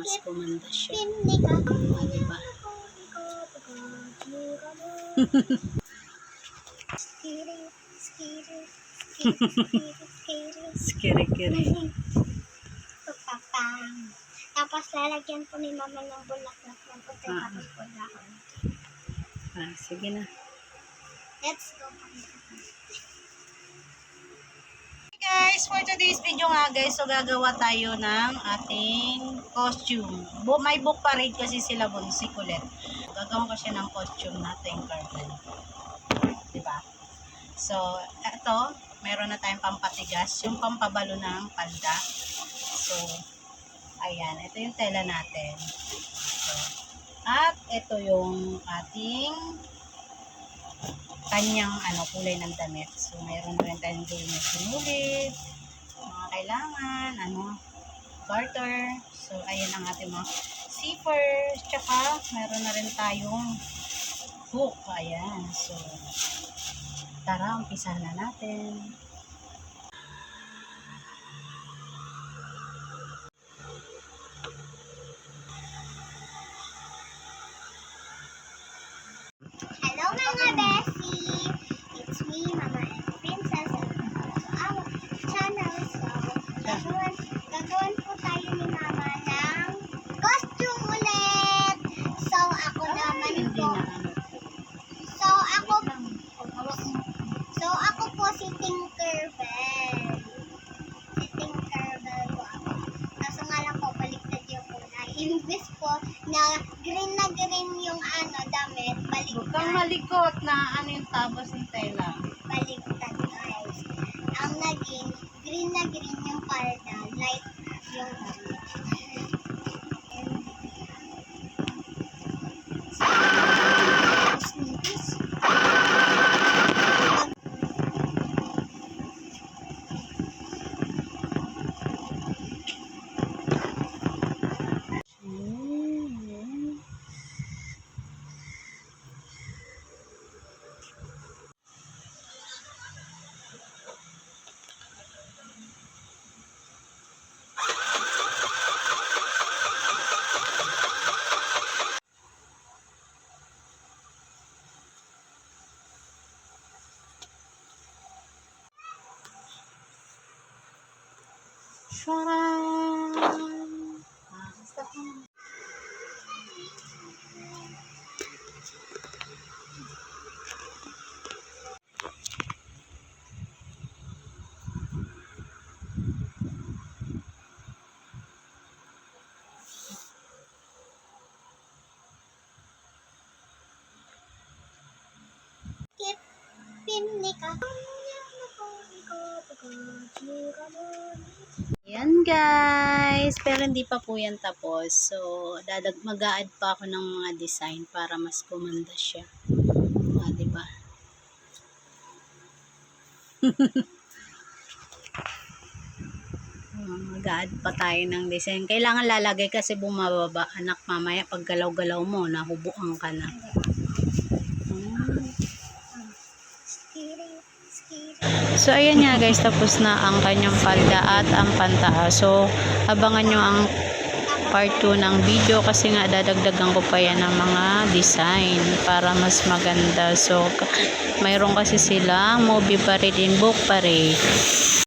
mas kumanda siya. Diba? Skiri-kiri. Tapos lalagyan po ni mama ng bulaklak ng puti tapos bulaklak. Sige na. Let's go. Guys, for today's video nga guys, so gagawa tayo ng ating costume. May book parade kasi sila Bonsi ulit. Gagawin ko siya ng costume natin, Carmen. Diba? So, ito, meron na tayong pampatigas, yung pampabalo ng palda. So, ayan, ito yung tela natin. So, at ito yung ating kanyang kulay ng damit. So, mayroon rin tayong doon na sinulit, mga kailangan, garter. So, ayan ang ating mga zippers. Tsaka, meron na rin tayong hook. Ayan. So, tara, umpisa na natin. Hello mga Bessie! It's me, Mama and Princess, and welcome to our channel. So, gagawin po tayo ni Mama ng costume ulit! So, ako naman po. So, ako po si Tinkerbell. Si Tinkerbell po ako. Kaso nga lang po, baliktad yung kulay. Imbis po na green yung damit, baliktad. Huwag kang malikot na yung tabas ng tela. Baliktad, guys. Ang naging green yung palda, light yung damit. Yan guys, pero hindi pa po yan tapos. So, mag-a-add pa ako ng mga design para mas kumanda siya. Diba? Mag-a-add pa tayo ng design. Kailangan lalagay kasi bumababa. Anak, mamaya pag galaw-galaw mo, nahubuan ka na. So, ayan nga guys, tapos na ang kanyang palda at ang pantaas. So, abangan nyo ang part 2 ng video kasi nga dadagdagan ko pa yan ng mga design para mas maganda. So, mayroon kasi sila movie parade in book parade.